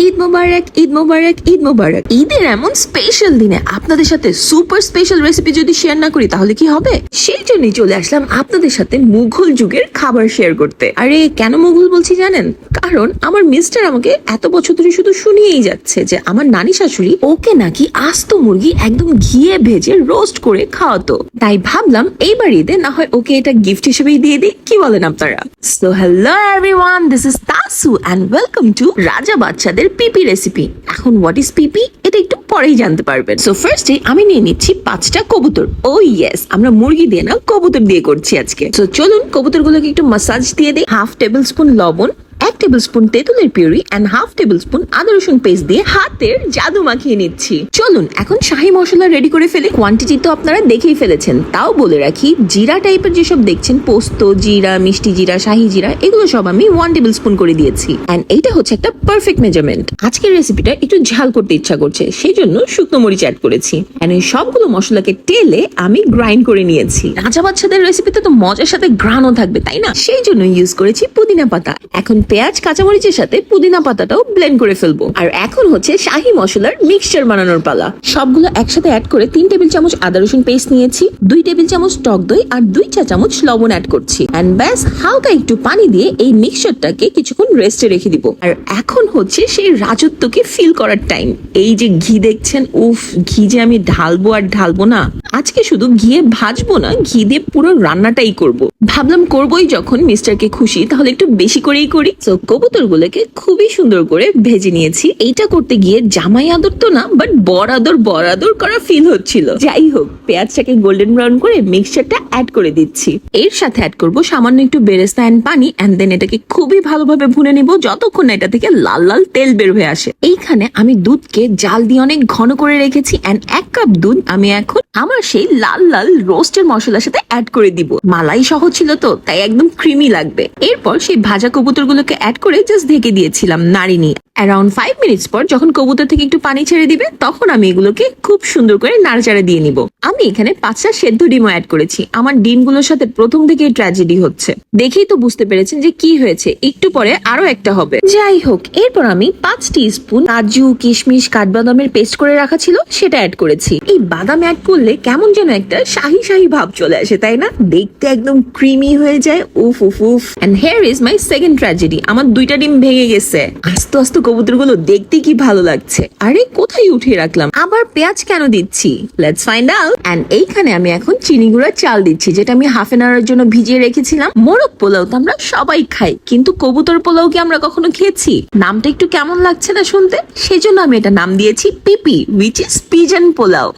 ঈদ মোবারক, ঈদ মোবারক, ঈদ মোবারক। ঈদের এমন স্পেশাল দিনে আপনাদের সাথে সুপার স্পেশাল রেসিপি যদি শেয়ার না করি তাহলে কি হবে? সেই জন্যই চলে আসলাম আপনাদের সাথে মুঘল যুগের খাবার শেয়ার করতে। আরে কেন মুঘল বলছি জানেন? কারণ আমার মিস্টার আমাকে এত বছর ধরে শুধু শুনিয়েই যাচ্ছে যে আমার নানি শাশুড়ি ওকে নাকি আস্ত মুরগি একদম ঘিয়ে ভেজে রোস্ট করে খাওয়াতো। তাই ভাবলাম এইবার ঈদে না হয় ওকে এটা গিফট হিসেবেই দিয়ে দিই। কি বলেন আপনারা? So hello everyone, this is Tasu and welcome to Raja বাচ্চাদের পিপি রেসিপি। এখন হোয়াট ইজ পিপি এটা একটু পরেই জানতে পারবেন। সো ফার্স্টে আমি নিয়ে নিচ্ছি 5টা কবুতর। ও ইয়েস, আমরা মুরগি দিয়ে না কবুতর দিয়ে করছি আজকে। সো চলুন কবুতরগুলোকে একটু মাসাজ দিয়ে দিই। 1/2 টেবিল স্পুন লবণ, 1 টেবিল স্পুন তেঁতুলের পিউরি এন্ড 1/2 টেবিল স্পুন আদা রসুন পেস্ট দিয়ে হাতের জাদু মাখিয়ে নিচ্ছি। চলুন এখন শাহী মশলা রেডি করে ফেলি। কোয়ান্টিটি তো আপনারা দেখেই ফেলেছেন, তাও বলে রাখি জিরা টাইপের যেসব দেখছেন পোস্ত, জিরা, মিষ্টি জিরা, শাহী জিরা, এগুলো সব আমি 1 টেবিল স্পুন করে দিয়েছি। এন্ড এইটা হচ্ছে একটা পারফেক্ট মেজারমেন্ট। আজকের রেসিপিটা একটু ঝাল করতে ইচ্ছা করছে, সেই জন্য শুকনো মরিচ অ্যাড করেছি। এন্ড এই সবগুলো মশলাকে টেলে আমি গ্রাইন্ড করে নিয়েছি। রাজা বাচ্চাদের রেসিপিতে তো মজার সাথে ঘ্রাণও থাকবে, তাই না? সেই জন্য ইউজ করেছি পুদিনা পাতা। এখন পেঁয়াজ কাঁচামরিচের সাথে পুদিনা পাতাটাও ব্লেন্ড করে ফেলবো। আর এখন হচ্ছে শাহী মশলার মিক্সচার বানানোর পালা। সবগুলো একসাথে অ্যাড করে 3 টেবিল চামচ আদা রসুন পেস্ট নিয়েছি, 2 টেবিল চামচ টক দই আর 2 চা চামচ লবণ অ্যাড করছি। এন্ড ব্যাস হালকা একটু পানি দিয়ে এই মিক্সচারটাকে কিছুক্ষণ রেস্টে রেখে দিব। আর এখন হচ্ছে সেই রাজত্বকে ফিল করার টাইম। এই যে ঘি দেখছেন, উফ, ঘি যে আমি ঢালবো আর ঢালবো না। আজকে শুধু ঘিয়ে ভাজবো না, ঘি দিয়ে পুরো রান্নাটাই করব। ভাবলাম করবোই যখন মিস্টারকে খুশি, তাহলে একটু বেশি করেই করি। তো কবুতরগুলোকে খুবই সুন্দর করে ভেজে নিয়েছি। এইটা করতে গিয়ে জামাই আদর তো না, বাট বর আদর করা ফিল হচ্ছিল। যাই হোক, পেঁয়াজটাকে গোল্ডেন ব্রাউন করে মিক্সচারটা অ্যাড করে দিচ্ছি। এর সাথে অ্যাড করব সামান্য একটু বেরেস্তা এন্ড পানি। এন্ড দেন এটাকে খুবই ভালোভাবে ভুনে নিব যতক্ষণ না এটা থেকে লাল লাল তেল বের হয়ে আসে। এইখানে আমি দুধকে জাল দিয়ে অনেক ঘন করে রেখেছি। এন্ড 1 কাপ দুধ আমি এখন আমার সেই লাল লাল রোস্টের মশলার সাথে অ্যাড করে দিব। মালাই সহ ছিল তো, তাই একদম ক্রিমি লাগবে। এরপর সেই ভাজা কবুতরগুলোকে অ্যাড করে জাস্ট ঢেকে দিয়েছিলাম নাড়িয়ে। অ্যারাউন্ড 5 মিনিটস পর যখন কবুতর থেকে একটু পানি ছেড়ে দিবে, তখন আমি এগুলোকে খুব সুন্দর করে নাড়াচাড়া দিয়ে নিব। আমি এখানে 5টা সেদ্ধ ডিমও অ্যাড করেছি। আমার ডিমগুলোর সাথে প্রথম থেকেই ট্র্যাজেডি হচ্ছে, দেখেই তো বুঝতে পেরেছেন যে কি হয়েছে। একটু পরে আরো একটা হবে। যাই হোক, এরপর আমি 5 টিস্পুন কাজু, কিশমিশ, কাঠবাদামের পেস্ট করে রাখা ছিল সেটা অ্যাড করেছি। এই বাদাম অ্যাড করলে কেমন যেন একটা শাহী শাহী ভাব চলে আসে, তাই না? দেখতে একদম ক্রিমি হয়ে যায়। উফ উফ উফ। And here is my second tragedy. আমার 2টা ডিম ভেঙে গেছে। আস্তে আস্তে কবুতরগুলো দেখতে কি ভালো লাগছে। আরে কোথায় উঠিয়ে রাখলাম? আবার পেঁয়াজ কেন দিচ্ছি? Let's find out. এন্ড এইখানে আমি এখন চিনি গুঁড়া চাল দিচ্ছি, যেটা আমি হাফ এন আওয়ারের জন্য ভিজিয়ে রেখেছিলাম। মোরগ পোলাও তো আমরা সবাই খাই, কিন্তু কবুতর পোলাও কি আমরা কখনো খেয়েছি? নামটা একটু কেমন লাগছে না শুনতে? সেজন্য আমি এটা নাম দিয়েছি PP, which is pigeon pulao.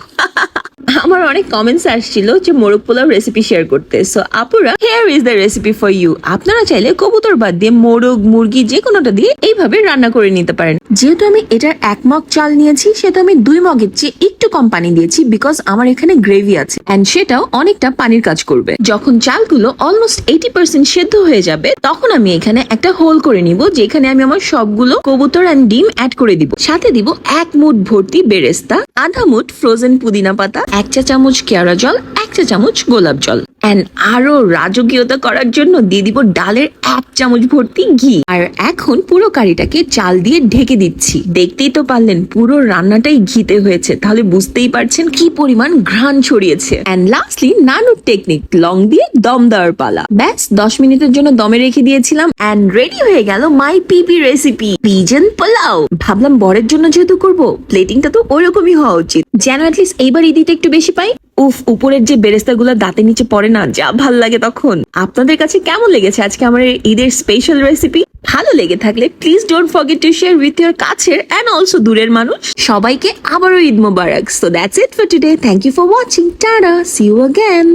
আমার অনেক কমেন্টস আসছিল যে মোরগ পোলাও রেসিপি শেয়ার করতে। সো আপুরা, here is the recipe for you. আপনারা চাইলে কবুতর বাদ দিয়ে মোরগ, মুরগি যে কোনোটা দিয়ে এইভাবে রান্না করে নিতে পারেন। যেহেতু আমি এটার 1 মগ চাল নিয়েছি, সেটা আমি 2 মগের চেয়ে একটু কম পানি দিয়েছি, বিকজ আমার এখানে গ্রেভি আছে এন্ড সেটাও অনেকটা পানির কাজ করবে। যখন চালগুলো অলমোস্ট 80% সেদ্ধ হয়ে যাবে, তখন আমি এখানে একটা হোল করে নিব, যেখানে আমি আমার সবগুলো কবুতর এন্ড ডিম অ্যাড করে দিব। সাথে দিব 1 মুঠ ভর্তি বেরেস্তা, আধা মুঠ ফ্রোজেন পুদিনা পাতা, 1 চা চামচ কেওড়া জল, 1 চা চামচ গোলাপ জল। এন্ড আরো রাজকীয়তা করার জন্য দিয়ে দিব ডালের 1 চামচ ভর্তি ঘি। আর এখন পুরো কারিটাকে চাল দিয়ে ঢেকে দিচ্ছি। দেখতেই তো পারলেন পুরো রান্নাটাই ঘিতে হয়েছে, তাহলে বুঝতেই পারছেন কি পরিমাণ ঘ্রাণ ছড়িয়েছে। এন্ড লাস্টলি নানুর টেকনিক, লং দিয়ে দম দেওয়ার পালা। ব্যাস 10 মিনিটের জন্য দমে রেখে দিয়েছিলাম। এন্ড রেডি হয়ে গেল মাই পিপি রেসিপি, পিজন পোলাও। ভাবলাম বরের জন্য যেহেতু করবো, প্লেটিংটা তো ওইরকমই হওয়া উচিত, যেন অ্যাটলিস্ট এইবার ঈদিতে একটু বেশি পাই। উফ, উপরের যে বেরেস্তা গুলো দাঁতের নিচে পড়ে না, যা ভাল লাগে তখন। আপনাদের কাছে কেমন লেগেছে আজকে আমার ঈদের স্পেশাল রেসিপি? ভালো লেগে থাকলে please don't forget to share with your কাছের এন্ড অলসো দূরের মানুষ। সবাইকে আবারও ঈদ মোবারক। So that's it for today. Thank you for watching. Tata, see you again.